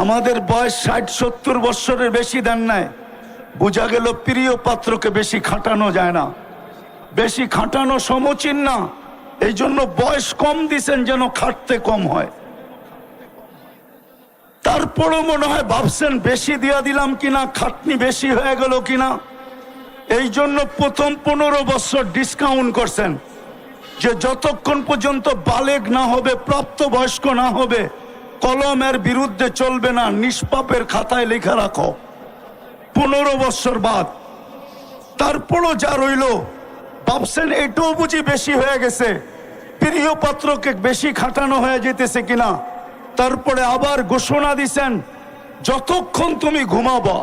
আমাদের বয়স 60-70 বৎসরের বেশি দেন নাই। বোঝা গেল প্রিয় পাত্রকে বেশি খাটানো যায় না, বেশি খাটানো সমীচীন না। এই জন্য বয়স কম দিছেন যেন খাটতে কম হয়। তারপরও মনে হয় ভাবছেন বেশি দিয়া দিলাম কিনা, খাটনি বেশি হয়ে গেল কিনা। এই জন্য প্রথম 15 বছর ডিসকাউন্ট করছেন, যে যতক্ষণ পর্যন্ত বালেগ না হবে, প্রাপ্তবয়স্ক না হবে, কলমের বিরুদ্ধে চলবে না, নিষ্পাপের খাতায় লেখা রাখো। 15 বছর বাদ তারপরও যা রইল, ভাবছেন এটাও বুঝি বেশি হয়ে গেছে, প্রিয় পাত্রকে বেশি খাটানো হয়ে যেতেছে কিনা। তারপরে আবার ঘোষণা দিছেন যতক্ষণ তুমি ঘুমাবা।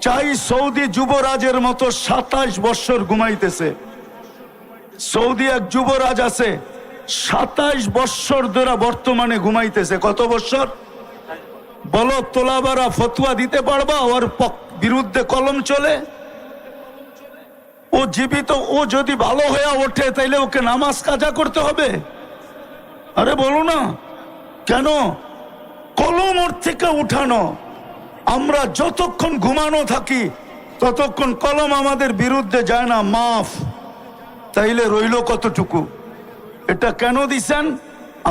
চাই সৌদি যুবরাজের মতো 27 বছর ঘুমাইতেছে। সৌদি এক যুবরাজ আছে, 27 বছর ধরে বর্তমানে ঘুমাইতেছে। কত বছর বলো? তোলাবারা ফতোয়া দিতে পারবা? ওর বিরুদ্ধে কলম চলে? ও জীবিত, ও যদি ভালো হয়ে ওঠে তাইলে ওকে নামাজ কাজা করতে হবে? আরে বলো না কেন? কলম ওর থেকে উঠানো। আমরা যতক্ষণ ঘুমানো থাকি ততক্ষণ কলম আমাদের বিরুদ্ধে যায় না, মাফ। তাইলে রইল কতটুকু? এটা কেন দিছেন?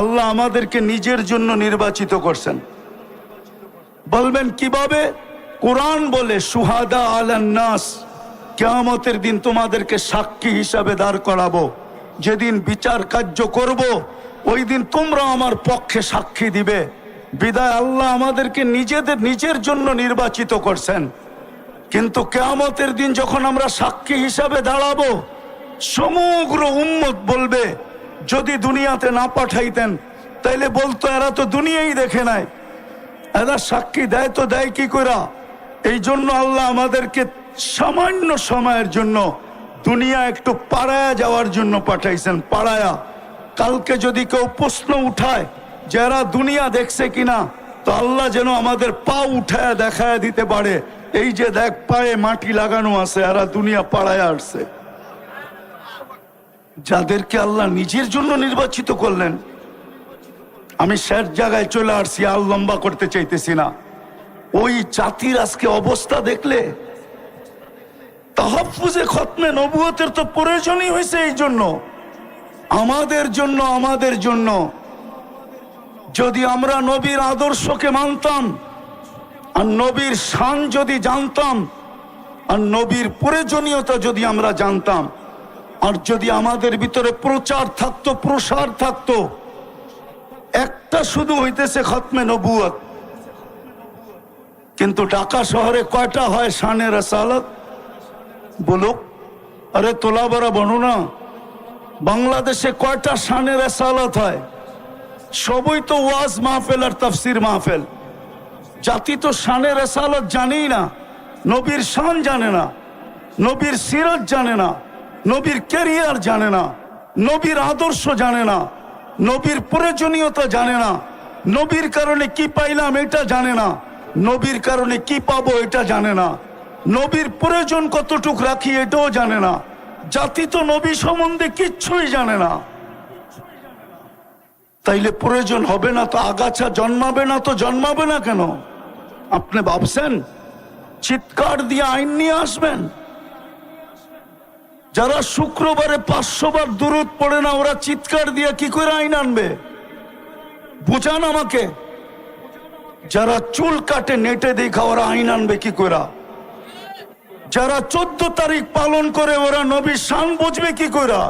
আল্লাহ আমাদেরকে নিজের জন্য নির্বাচিত করছেন। বলবেন কিভাবে? কোরআন বলে সুহাদা আলান নাস, কিয়ামতের দিন তোমাদেরকে সাক্ষী হিসাবে দাঁড় করাবো। যেদিন বিচার কার্য করব, ওই দিন তোমরা আমার পক্ষে সাক্ষী দিবে। বিদায় আল্লাহ আমাদেরকে নিজের জন্য নির্বাচিত করছেন। কিন্তু কিয়ামতের দিন যখন আমরা সাক্ষী হিসাবে দাঁড়াবো, সমগ্র উম্মত বলবে, যদি দুনিয়াতে না পাঠাইতেন তাইলে বলতো এরা তো দুনিয়াই দেখে নাই, এরা সাক্ষী দেয় তো দেয় কি কইরা। এই জন্য আল্লাহ আমাদেরকে সামান্য সময়ের জন্য দুনিয়া একটু পাড়ায়া যাওয়ার জন্য পাঠাইছেন। পাড়ায়া, কালকে যদি কেউ প্রশ্ন উঠায় যে এরা দুনিয়া দেখছে কিনা, তো আল্লাহ যেন আমাদের পা উঠায়া দেখায় দিতে পারে, এই যে দেখ পায়ে মাটি লাগানো আছে, এরা দুনিয়া পাড়ায় আসছে। যাদেরকে আল্লাহ নিজের জন্য নির্বাচিত করলেন। আমি শেষ জায়গায় চলে আসছি, আর লম্বা করতে চাইতেছি না। ওই জাতির আজকে অবস্থা দেখলে, তাহাফুজে খতমে নবুয়তের তো প্রয়োজনই হয়েছে এই জন্য, আমাদের জন্য। যদি আমরা নবীর আদর্শকে মানতাম, আর নবীর শান যদি জানতাম, আর নবীর প্রয়োজনীয়তা যদি আমরা জানতাম, আর যদি আমাদের ভিতরে প্রচার থাকতো, প্রসার থাকতো, একটা শুধু হইতেছে খতমে নবুয়ত। কিন্তু ঢাকা শহরে কয়টা হয় শানে রাসালাত? বলুক। আরে তোলাবারা বনো না, বাংলাদেশে কয়টা শানে রাসালাত হয়? সবই তো ওয়াজ মাহফিল আর তাফসির মাহফিল। জাতি তো শানে রাসালাত জানেই না, নবীর শান জানে না, নবীর সিরাত জানে না, নবীর ক্যারিয়ার জানে না, নবীর আদর্শ জানে না, নবীর প্রয়োজনীয়তা জানে না, নবীর কারণে কি পাইলাম এটা জানে না, নবীর কারণে কি পাবো এটা জানে না, নবীর প্রয়োজন কতটুক রাখি এটাও জানে না। জাতি তো নবী সম্বন্ধে কিচ্ছুই জানে না। তাইলে প্রয়োজন হবে না তো আগাছা জন্মাবে না, তো জন্মাবে না কেন? আপনি ভাবছেন চিৎকার দিয়ে আইন নিয়ে আসবেন? যারা শুক্রবারে 500 বার দুরূদ পড়ে না, ওরা চিৎকার দিয়ে কি করে আইন আনবে? বুঝান আমাকে। যারা চুল কাটে নেটে দেখা, ওরা আইন আনবে কি করে? যারা 14 তারিখ পালন করে, ওরা নবীর শান বুঝবে কি করে?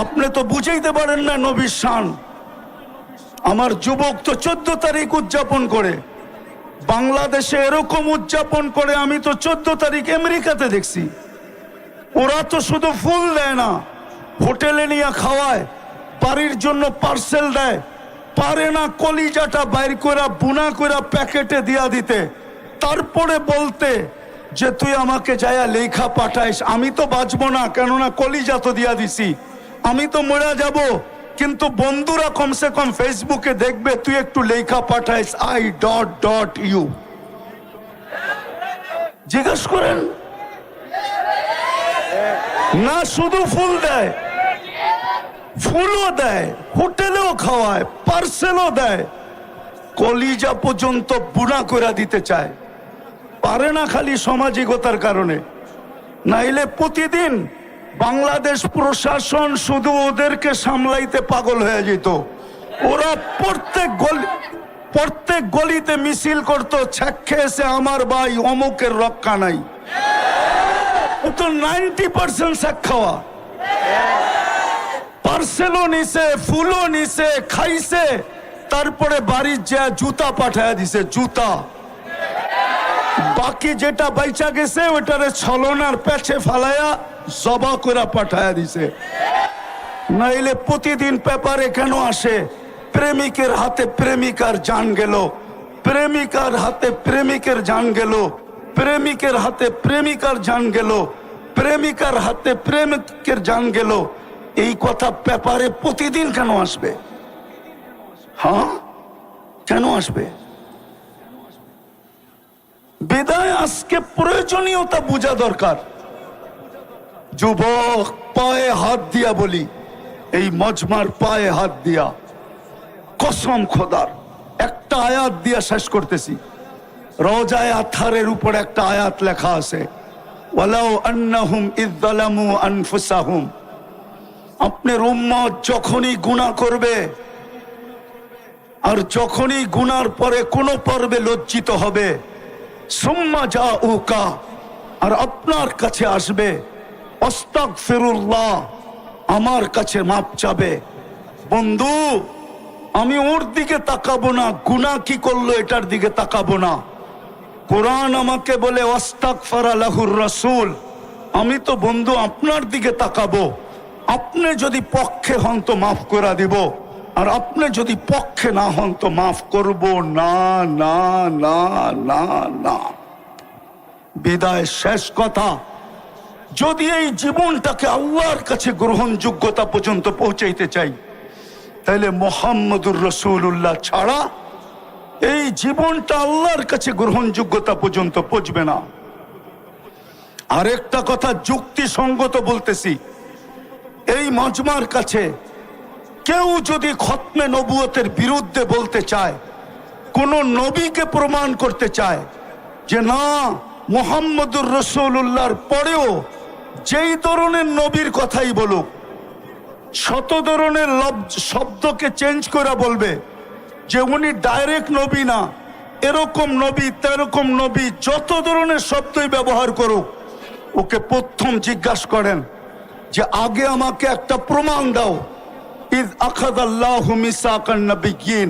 আপনি তো বুঝাইতে পারেন না নবীর শান। আমার যুবক তো 14 তারিখ উদযাপন করে, বাংলাদেশে এরকম উদযাপন করে আমি তো 14 তারিখ আমেরিকাতে দেখছি। ওরা তো শুধু ফুল দেয় না, হোটেলে নিয়ে খাওয়ায়, বাড়ির জন্য পার্সেল দেয়, পারে না কলিজাটা বাইর করে বুনা করে প্যাকেটে দিয়া দিতে, তারপরে বলতে যে তুই আমাকে যায়া লেখা পাঠাইস। আমি তো বাঁচবো না, কেননা কলিজা তো দিয়া দিছি, আমি তো মরে যাব। কিন্তু বন্ধুরা কমসে কম ফেসবুকে দেখবে তুই একটু লেখা পাঠাইস, I.U। জিজ্ঞেস করেন না, শুধু ফুল দেয়, ফুলও দেয়, হোটেলেও খাওয়ায়, পার্সেলও দেয়। কলিজা পর্যন্ত বুনা করে দিতে চায়, পারে না খালি সামাজিকতার কারণে। নাইলে প্রতিদিন বাংলাদেশ প্রশাসন শুধু ওদেরকে সামলাইতে পাগল হয়ে যেত। ওরা প্রত্যেক গলিতে মিছিল করতো, ছ্যাঁকে এসে আমার ভাই অমুকের রক্ষা নাই। ও তো 90% ছ্যাঁক খাওয়া, পার্সেলও নিছে, ফুলও নিছে, খাইছে, তারপরে বাড়ির যা জুতা পাঠায় দিছে, জুতা। বাকি যেটা বাইচা গেছে ওটারে ছলনার পেছে ফালায়া জবা করে পাঠায় দিছে। নাইলে প্রতিদিন পেপারে কেন আসে প্রেমিকের হাতে প্রেমিকার জান গেল, প্রেমিকার হাতে প্রেমিকের জান গেল, প্রেমিকের হাতে প্রেমিকার জান গেল, প্রেমিকার হাতে প্রেমিকের জান গেল। এই কথা পেপারে প্রতিদিন কেন আসবে? হ্যাঁ, কেন আসবে? বিদায় আজকে প্রয়োজনীয়তা বোঝা দরকার। যুবক, পায়ে হাত দিয়া বলি, এই মজমার পায়ে হাত দিয়া কসম খোদার একটা আয়াত দিয়া শেষ করতেছি। রওজায়ে আতহারের উপর একটা আয়াত লেখা আছে, ওয়ালাউ আন্নাহুম ইয যালামু আনফুসাহুম। আপনার উম্মত যখনই গুনাহ করবে আর যখনই গুনার পরে কোনো পর্বে লজ্জিত হবে, সুম্মা জাউকা, আর আপনার কাছে আসবে, আস্তাগফিরুল্লাহ, আমার কাছে মাপ চাবে। বন্ধু, আমি ওর দিকে তাকাবো না, গুনাহ কি করলো এটার দিকে তাকাবো না। কোরআন আমাকে বলে ওয়াস্তাগফারা লাহুর রাসূল, আমি তো বন্ধু আপনার দিকে তাকাবো। আপনি যদি পক্ষে হন তো মাফ করে দিব, আর আপনি যদি পক্ষে না হন তো মাফ করব না, না, না, না, না। বিদায় শেষ কথা, যদি এই জীবনটাকে আল্লাহর কাছে গ্রহণযোগ্যতা পর্যন্ত পৌঁছাইতে চাই, তাহলে মুহাম্মদুর রাসূলুল্লাহ ছাড়া এই জীবনটা আল্লাহর কাছে গ্রহণযোগ্যতা পর্যন্ত পৌঁছবে না। আরেকটা কথা যুক্তিসঙ্গত বলতেছি, এই মজমার কাছে কেউ যদি খতমে নবুয়তের বিরুদ্ধে বলতে চায়, কোন নবীকে প্রমাণ করতে চায় যে না মুহাম্মদুর রাসূলুল্লাহর পরেও যেই ধরনের নবীর কথাই বলুক, শত ধরনের শব্দকে চেঞ্জ করে বলবে যে উনি ডাইরেক্ট নবী না, এরকম নবী, তেরকম নবী, যত ধরনের শব্দই ব্যবহার করুক, ওকে প্রথম জিজ্ঞাসা করেন যে আগে আমাকে একটা প্রমাণ দাও। ইয আখাযাল্লাহু মিসাকান নাবিয়্যিন,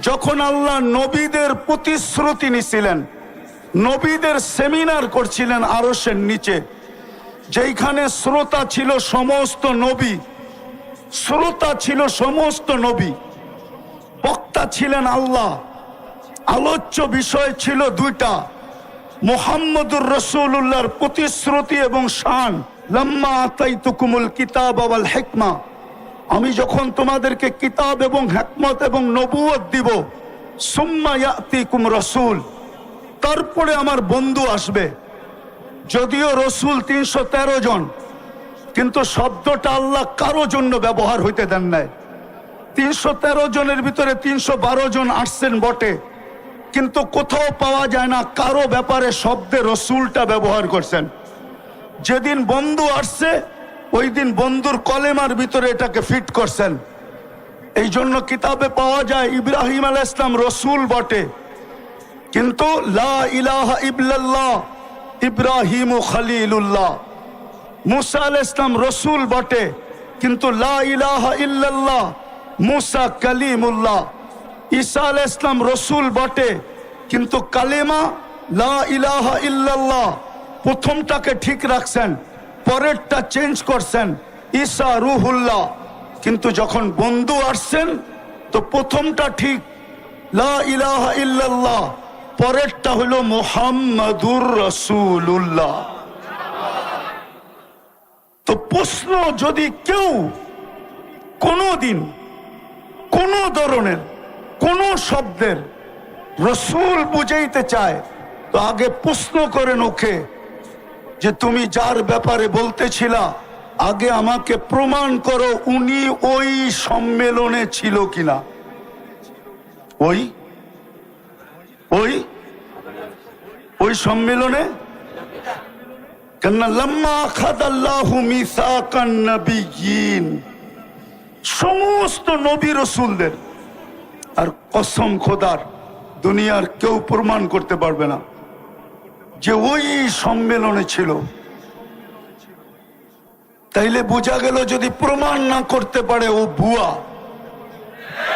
যখন আল্লাহ নবীদের প্রতিশ্রুতি নিছিলেন, নবীদের সেমিনার করছিলেন আরশের নিচে, যেখানে শ্রোতা ছিল সমস্ত নবী, শ্রোতা ছিল সমস্ত নবী, বক্তা ছিলেন আল্লাহ, আলোচ্য বিষয় ছিল দুইটা, মুহাম্মদুর রাসূলুল্লাহর প্রতিশ্রুতি এবং শান। লাম্মা আতাইতুকুমুল কিতাব ওয়াল হিকমা, আমি যখন তোমাদেরকে কিতাব এবং হিকমত এবং নবুয়ত দিব, সুম্মা ইয়াতিকুম রাসূল, তারপরে আমার বন্ধু আসবে। যদিও রসুল 313 জন, কিন্তু শব্দটা আল্লাহ কারো জন্য ব্যবহার হইতে দেন নাই। 313 জনের ভিতরে 312 জন আসছেন বটে, কিন্তু কোথাও পাওয়া যায় না কারো ব্যাপারে শব্দে রসুলটা ব্যবহার করছেন। যেদিন বন্ধু আসছে ওই দিন বন্ধুর কলেমার ভিতরে এটাকে ফিট করছেন। এই জন্য কিতাবে পাওয়া যায় ইব্রাহিম আলাইহিস সালাম রসুল বটে, কিন্তু লা ইলাহা ইল্লাল্লাহ ইব্রাহিম খলিলুল্লাহ। মুসা আলাইহিস সালাম রসুল বটে, কিন্তু লা ইলাহা ইল্লাল্লাহ মুসা কালিমুল্লাহ। ঈসা আলাইহিস সালাম রসুল বটে, কিন্তু কালেমা লা ইলাহা ইল্লাল্লাহ প্রথমটাকে ঠিক রাখছেন, পরেরটা চেঞ্জ করছেন, ঈসা রুহুল্লাহ। কিন্তু যখন বন্ধু আসছেন তো প্রথমটা ঠিক লা ইলাহা ইল্লাল্লাহ, পরেরটা হলো মুহাম্মাদুর রাসূলুল্লাহ। তো প্রশ্ন, যদি কেউ কোনোদিন কোনো ধরনের কোনো শব্দের রসূল বুঝাইতে চায়, তো আগে প্রশ্ন করেন ওকে যে তুমি যার ব্যাপারে বলতেছিলা আগে আমাকে প্রমাণ করো উনি ওই সম্মেলনে ছিল কিনা। ওই ওই ওই সম্মেলনে কেননা লাম্মা আখাযাল্লাহু মিসাকান নাবিয়্যিন, সমস্ত নবী রাসূলদের, আর কসম খোদার দুনিয়ার কেউ প্রমাণ করতে পারবে না যে ওই সম্মেলনে ছিল। তাইলে বোঝা গেল যদি প্রমাণ না করতে পারে ও ভুয়া।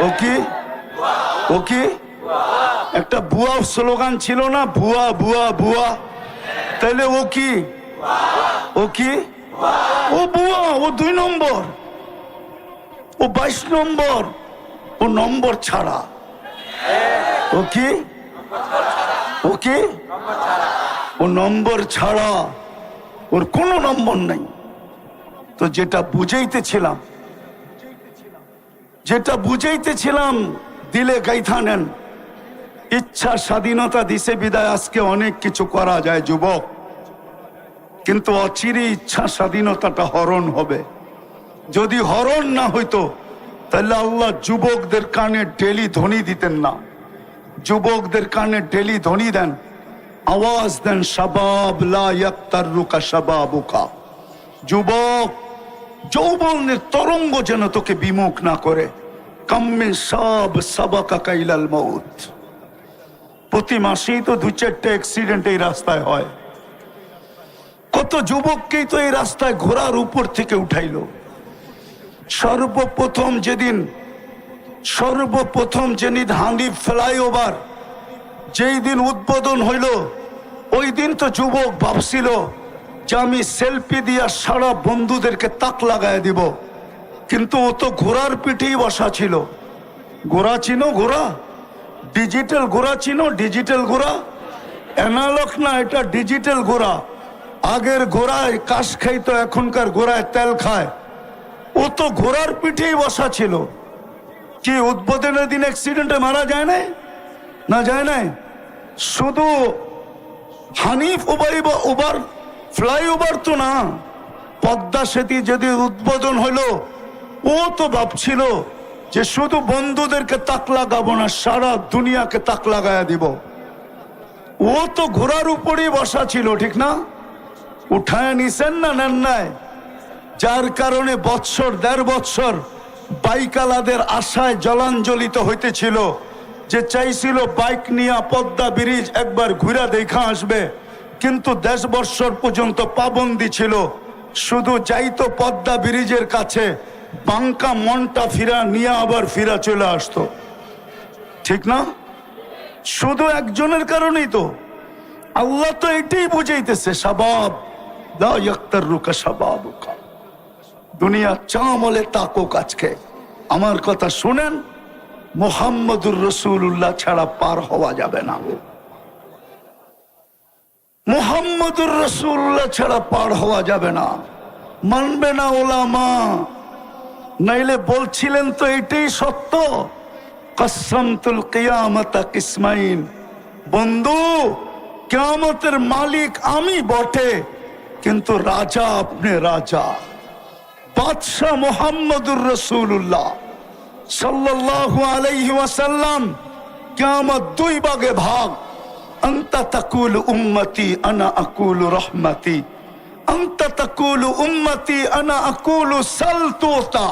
ও কি? ও কি? একটা ভুয়া স্লোগান ছিল না, ভুয়া ভুয়া ভুয়া। তাইলে ও কি? ও কি? ও ভুয়া, ও 2 নম্বর, ও 22 নম্বর, ও নম্বর ছাড়া। ও কি? ও কি? ও নম্বর ছাড়া, ওর কোনো নম্বর নাই। তো যেটা বুঝাইতেছিলাম দিলে গাইথা নেন। ইচ্ছা স্বাধীনতা দিছে বিদায় আজকে অনেক কিছু করা যায় যুবক, কিন্তু অচিরে ইচ্ছা স্বাধীনতাটা হরণ হবে। যদি হরণ না হইতো তাহলে আল্লাহ যুবকদের কানে ডেলি ধ্বনি দিতেন না। যুবকদের কানে ডেলি ধ্বনি দেন, আওয়াজ দেন, শাবাব লা ইয়াক্তারুকা শাবাবুকা। যুবক, যৌবনের তরঙ্গ যেন তোকে বিমুখ না করে। কাম্মিন সাব সাবাকা কাইলাল মাউত। প্রতি মাসেই তো 2-4টা অ্যাক্সিডেন্ট এই রাস্তায় হয়। কত যুবককেই তো এই রাস্তায় ঘোড়ার উপর থেকে উঠাইলো। সর্বপ্রথম যেদিন হানিফ ফ্লাইওভার যেই দিন উদ্বোধন হইল, ওই দিন তো যুবক ভাবছিল যে আমি সেলফি দিয়া সারা বন্ধুদেরকে তাক লাগায় দিব, কিন্তু ও তো ঘোড়ার পিঠেই বসা ছিল। ঘোড়া চিনো? ঘোড়া ডিজিটাল ঘোড়া চিনো? ডিজিটাল ঘোড়া, অ্যানালগ না, এটা ডিজিটাল ঘোড়া। আগের ঘোড়ায় কাশ খাইতো, এখনকার ঘোড়ায় তেল খায়। ও তো ঘোড়ার পিঠেই বসা ছিল। কি উদ্বোধনের দিন অ্যাক্সিডেন্টে মারা যায় নাই? না যায় নাই। শুধু হানিফ ওভার ফ্লাইওভার তো না, পদ্মা সেতু যদি উদ্বোধন হইল, ও তো ভাবছিল যে শুধু বন্ধুদেরকে তাক লাগাবো না, সারা দুনিয়াকে তাক লাগায়া দিব। ও তো ঘোড়ার উপরেই বসা ছিল, ঠিক না? উঠায় নিছেন না নেন নাই? যার কারণে 1.5 বৎসর বাইকালাদের আশায় জলাঞ্জলিত হইতেছিল, যে চাইছিল বাইক নিয়ে পদ্মা ব্রিজ একবার ঘুরা দেখা আসবে, কিন্তু 10 বৎসর পর্যন্ত পাবন্দি ছিল। শুধু যাইতো পদ্মা ব্রিজের কাছে, বাঙ্কা মনটা ফিরা নিয়ে আবার ফিরা চলে আসতো, ঠিক না? শুধু একজনের কারণেই তো। আল্লাহ তো এটাই বুঝাইতেছে, শাবাব লা ইয়াক্তারুকা শাবাবুকা। দুনিয়া চামলে তাকুক। আজকে আমার কথা শুনেন, মুহাম্মদুর রাসূলুল্লাহ ছাড়া পার হওয়া যাবে না। মুহাম্মদুর রাসূলুল্লাহ ছাড়া পার হওয়া যাবে না। মানবে না ওলামা, নাইলে বলছিলেন তো এটাই সত্য, কসমতুল কিয়ামাতা কিসমাইন। বন্ধু, কিয়ামতের মালিক আমি বটে, কিন্তু রাজা আপনি রাজা। বাদশাহ মুহাম্মদুর রাসূলুল্লাহ সাল্লাল্লাহু আলাইহি ওয়াসাল্লাম। কিয়ামত 2 ভাগে ভাগ। আনতা তাকুলু উম্মতি আনা আকুলু রহমতি, আনতা তাকুলু উম্মতি আনা আকুলু সালতুতা,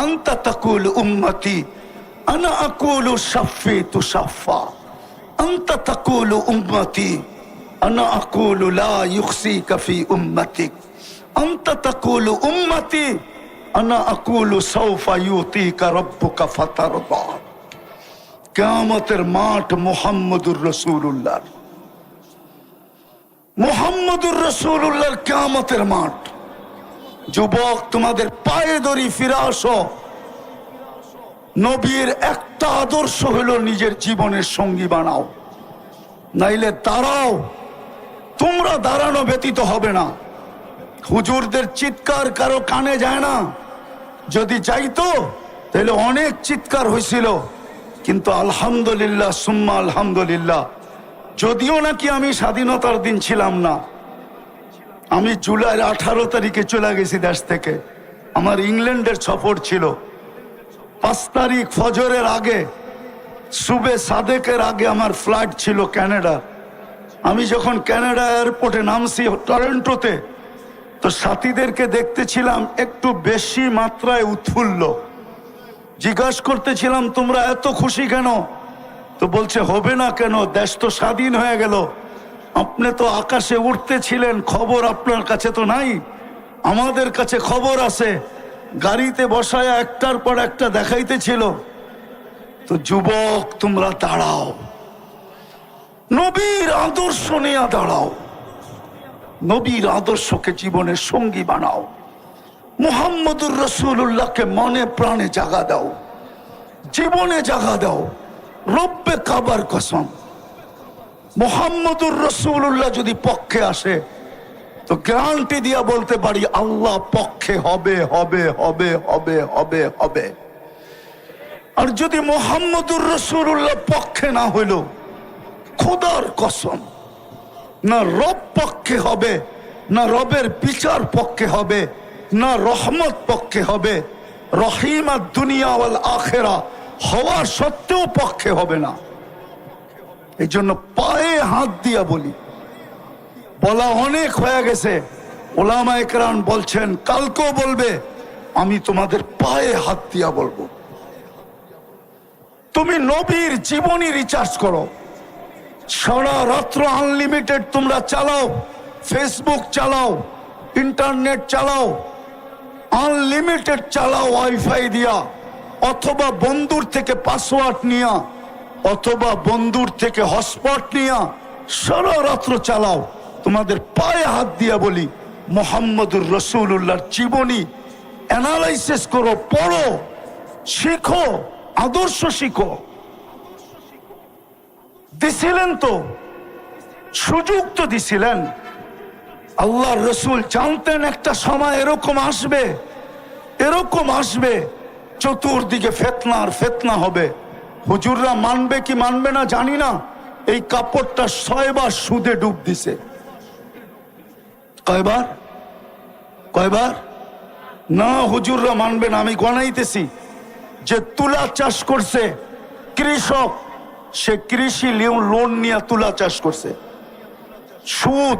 আনতা তাকুলু উম্মতি আনা আকুলু শাফি তুশাফা, আনতা তাকুলু উম্মতি আনা আকুলু লা ইউখসিকা ফি উম্মতিক, আনতা তাকুলু উম্মতি আনা আকুলু সাউফা ইউতিকা রাব্বুকা ফাতারদা। কিয়ামতের মাঠ মুহাম্মদুর রাসূলুল্লাহ, মুহাম্মদুর রাসূলুল্লাহর কিয়ামতের মাঠ। যুবক, তোমাদের পায়ে ধরি, ফিরে আসো। নবীর একটা আদর্শ হলো নিজের জীবনের সঙ্গী বানাও, নাইলে দাঁড়াও। তোমরা দাঁড়ানো ব্যতীত হবে না। হুজুরদের চিৎকার কারো কানে যায় না। যদি যাইতো তাহলে অনেক চিৎকার হয়েছিল, কিন্তু আলহামদুলিল্লাহ সুম্মা আলহামদুলিল্লাহ, যদিও নাকি আমি স্বাধীনতার দিন ছিলাম না। আমি জুলাইয়ের 18 তারিখে চলে গেছি দেশ থেকে। আমার ইংল্যান্ডের সফর ছিল। 5 তারিখ ফজরের আগে সুবে সাদেকের আগে আমার ফ্লাইট ছিল কানাডা। আমি যখন কানাডা এয়ারপোর্টে নামছি টরন্টোতে, তো সাথীদেরকে দেখতেছিলাম একটু বেশি মাত্রায় উৎফুল্ল। জিজ্ঞাসা করতেছিলাম তোমরা এত খুশি কেন? তো বলছে হবে না কেন, দেশ তো স্বাধীন হয়ে গেল। আপনি তো আকাশে উঠতেছিলেন, খবর আপনার কাছে তো নাই, আমাদের কাছে খবর আছে। গাড়িতে বসায় একটার পর একটা দেখাইতেছিল। তো যুবক তোমরা দাঁড়াও, নবীর আদর্শ নিয়ে দাঁড়াও, নবীর আদর্শকে জীবনের সঙ্গী বানাও, মুহাম্মদুর রাসূলুল্লাহকে মনে প্রাণে জাগা দাও, জীবনে জাগা দাও। রব্বে কাবার কসম, মুহাম্মদুর রাসূলুল্লাহ যদি পক্ষে আসে তো গ্যারান্টি দিয়া বলতে পারি আল্লাহ পক্ষে হবে হবে হবে হবে হবে হবে। আর যদি মুহাম্মদুর রাসূলুল্লাহ পক্ষে না হইল, খোদার কসম, না রব পক্ষে হবে, না রবের বিচার পক্ষে হবে, না রহমত পক্ষে হবে, রহিমা দুনিয়া ওয়াল আখিরা হওয়া সত্ত্বেও পক্ষে হবে না। এই জন্য পায়ে হাত দিয়া বলি, বলা অনেক হয়ে গেছে। ওলামায়ে কেরাম বলছেন কালকেও বলবে, আমি তোমাদের পায়ে হাত দিয়া বলবো, তুমি নবীর জীবনী রিচার্জ করো। সারা রাত্র আনলিমিটেড তোমরা চালাও, ফেসবুক চালাও, ইন্টারনেট চালাও, আনলিমিটেড চালাও ওয়াইফাই দিয়া, অথবা বন্ধুর থেকে পাসওয়ার্ড নিয়া, অথবা বন্ধুর থেকে হটস্পট নিয়া সারা রাত্র চালাও। তোমাদের পায়ে হাত দিয়া বলি, মুহাম্মদুর রাসূলুল্লাহর জীবনী অ্যানালাইসিস করো, পড়ো, শিখো, আদর্শ শিখো। দিছিলেন তো, সুযোগ তো দিছিলেন। আল্লাহর রাসূল জানতেন একটা সময় এরকম আসবে, এরকম আসবে, চতুর্দিকে ফিতনা আর ফিতনা হবে। হুজুররা মানবে কি মানবে না জানি না, এই কাপড়টা 6 বার সুদে ডুব দিছে। কয়বার? কয়বার? না, হুজুররা মানবে না। আমি গণাইতেছি, যে তুলা চাষ করছে কৃষক, সে কৃষি লোন নিয়ে তুলা চাষ করছে, সুদ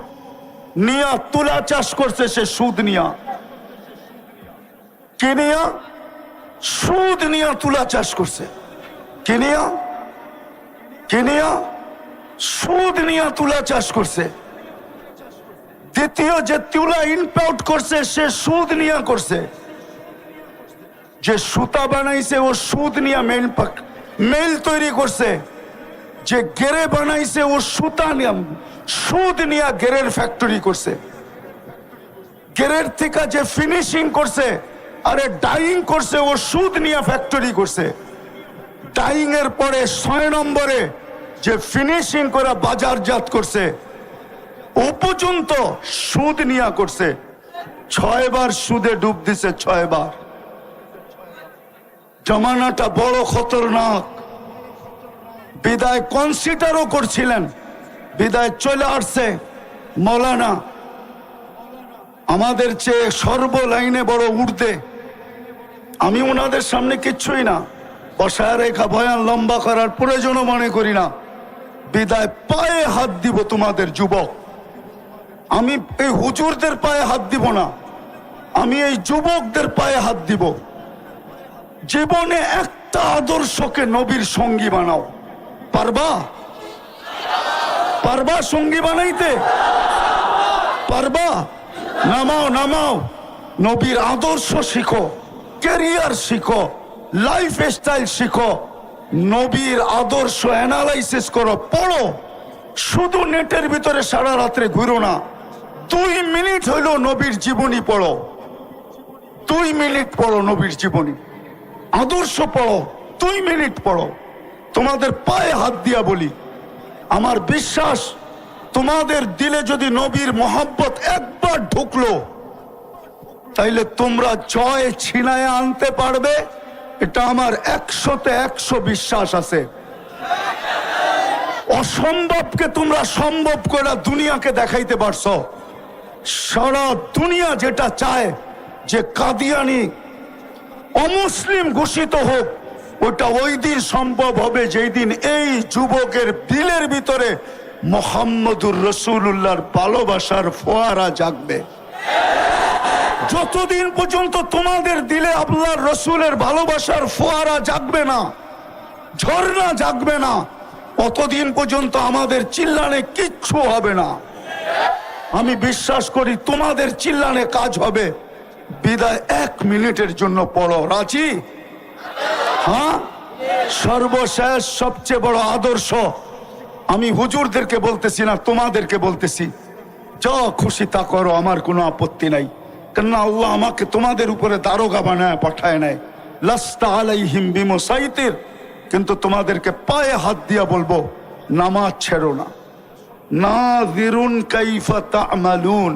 নিয়া তুলা চাষ করছে, সে সুদ নিয়া, কে নিয়া? সুদ নিয়া তুলা চাষ করছে। কে নিয়া? কে নিয়া? সুদ নিয়া তুলা চাষ করছে। দ্বিতীয় যে তুলা ইম্পোর্ট করছে, সে সুদ নিয়া করছে। যে সুতা বানাইছে ও সুদ নিয়া মেল তৈরি করছে। যে গেরে বানাইছে ও সুতা নিয়া, সুদ নিয়া গেরের ফ্যাক্টরি করছে। গেরের থেকে যে ফিনিশিং করছে, আরে ডাইং করছে, ও সুদ নিয়া ফ্যাক্টরি করছে। ডাইং এর পরে 6 নম্বরে যে ফিনিশিং করে বাজারজাত করছে, ও পর্যন্ত সুদ নিয়া করছে। 6 বার সুদে ডুব দিছে, 6 বার। জমানাটা বড় খতরনাক। বিদায় কনসিডারও করছিলেন, বিদায় চলে আসছে মৌলানা, আমাদের চেয়ে সর্ব লাইনে বড় ঊর্ধ্বে। আমি ওনাদের সামনে কিচ্ছুই না, বসায় রেখা বয়ান লম্বা করার প্রয়োজনও মনে করি না। বিদায় পায়ে হাত দিব তোমাদের যুবক। আমি এই হুজুরদের পায়ে হাত দিব না, আমি এই যুবকদের পায়ে হাত দিব। জীবনে একটা আদর্শকে নবীর সঙ্গী বানাও। পারবা? পারবা সঙ্গী বানাইতে? পারবা? নামাও, নামাও, নবীর আদর্শ শিখো, ক্যারিয়ার শিখো, লাইফ স্টাইল শিখো, নবীর আদর্শ অ্যানালাইসিস করো, পড়ো। শুধু নেটের ভিতরে সারা রাত্রে ঘুরো না। 2 মিনিট হইলো নবীর জীবনী পড়ো, 2 মিনিট পড়ো নবীর জীবনী, আদর্শ পড়ো, 2 মিনিট পড়ো। তোমাদের পায়ে হাত দিয়া বলি, আমার বিশ্বাস তোমাদের দিলে যদি নবীর মোহাব্বত একবার ঢুকলো, তাইলে তোমরা জয় ছিনায় আনতে পারবে। এটা আমার 100-তে 100 বিশ্বাস আছে। অসম্ভবকে তোমরা সম্ভব করে দুনিয়াকে দেখাইতে পারছো। সারা দুনিয়া যেটা চায় যে কাদিয়ানি অমুসলিম ঘোষিত হোক, ওটা ওই দিন সম্ভব হবে যেই দিন এই যুবকের দিলের ভিতরে মুহাম্মদুর রাসূলুল্লাহর ভালোবাসার ফোয়ারা জাগবে। যতদিন পর্যন্ত তোমাদের দিলে আল্লাহর রসুলের ভালোবাসার ফোয়ারা জাগবে না, ঝর্ণা জাগবে না, অতদিন পর্যন্ত আমাদের চিল্লানে কিচ্ছু হবে না। আমি বিশ্বাস করি তোমাদের চিল্লানে কাজ হবে। বিদায় 1 মিনিটের জন্য পড়ো, রাজি? হ্যাঁ, সর্বশেষ সবচেয়ে বড় আদর্শ আমি হুজুরদেরকে বলতেছি না, তোমাদেরকে বলতেছি, যা খুশি তা করো, আমার কোনো আপত্তি নাই। কেননা আল্লাহ আমাকে তোমাদের উপরে দারোগা বানায় পাঠায় নাই। লাস্তা আলাইহিম বিমুসাইতির, কিন্তু তোমাদেরকে পায়ে হাত দিয়া বলবো, নামাজ ছেড়ো না। নাযিরুন কাইফা তা'মালুন,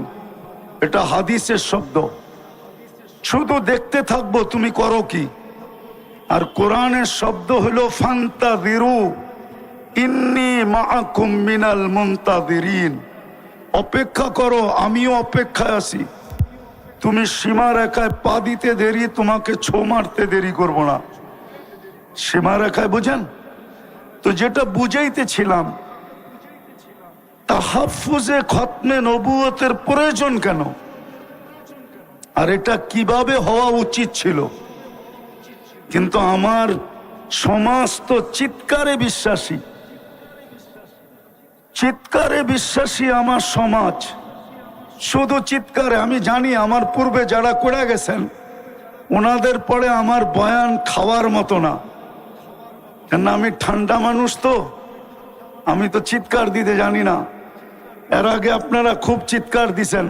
এটা হাদিসের শব্দ। শুধু দেখতে থাকবো তুমি করো কি। আর কোরআনের শব্দ হলো ফান্তাযিরু ইন্নী মাআকুম মিনাল মুনতাযিরিন, অপেক্ষা করো, আমিও অপেক্ষায় আছি। তুমি সীমারেখায় পা দিতে দেরি, তোমাকে ছো মারতে দেরি করবো না। সীমারেখায় বুঝেন তো? যেটা বুঝাইতেছিলাম, তাহাফুজে খতমে নবুয়তের প্রয়োজন কেন, আর এটা কিভাবে হওয়া উচিত ছিল। কিন্তু আমার সমাজ তো চিৎকারে বিশ্বাসী, চিৎকারে বিশ্বাসী আমার সমাজ, শুধু চিৎকারে। আমি জানি আমার পূর্বে যারা করে গেছেন ওনাদের পরে আমার বয়ান খাওয়ার মতো না, কেন আমি ঠান্ডা মানুষ, তো আমি তো চিৎকার দিতে জানি না। এর আগে আপনারা খুব চিৎকার দিছেন,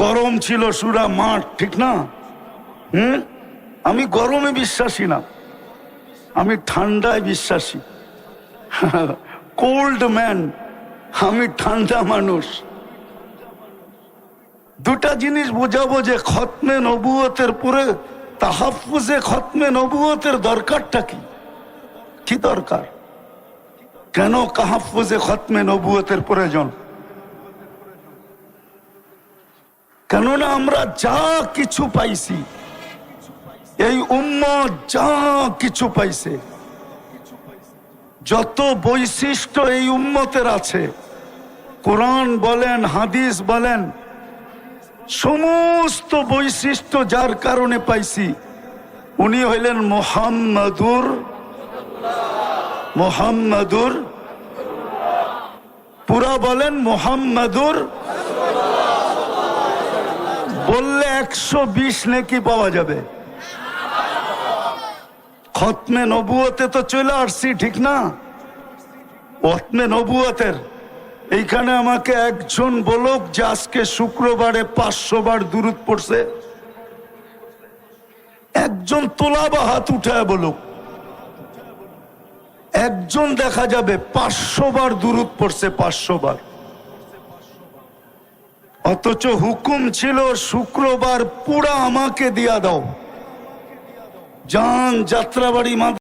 গরম ছিল সুরা মাঠ, ঠিক না? আমি গরমে বিশ্বাসী না, আমি ঠান্ডায় বিশ্বাসী। কোল্ড ম্যান, আমি ঠান্ডা মানুষ। দুটা জিনিস বোঝাবো যে খতমে নবুয়তের পরে তাহাফুজে খতমে নবুয়তের দরকারটা কি, কি দরকার, কেন তাহাফুজে খতমে নবুয়তের প্রয়োজন। কেননা আমরা যা কিছু পাইছি, এই উম্মত যা কিছু পাইছে, যত বৈশিষ্ট্য এই উম্মতের আছে, কোরআন বলেন হাদিস বলেন, সমস্ত বৈশিষ্ট্য যার কারণে পাইছি, উনি হইলেন মুহাম্মাদুর, পুরা বলেন মুহাম্মাদুর। বললে 120 নেকি পাওয়া যাবে। খতমে নবুয়তে তো চলে আসছি, ঠিক না? খতমে নবুয়তের এইখানে আমাকে একজন বলুক যে আজকে শুক্রবারে 500 বার দুরূদ পড়ছে। একজন তোলা বা হাত উঠায় বলুক, একজন দেখা যাবে 500 বার দুরূদ পড়ছে, 500 বার। অথচ হুকুম ছিল শুক্রবার পুরা আমাকে দিয়া দাও, যান যাত্রাবাড়ি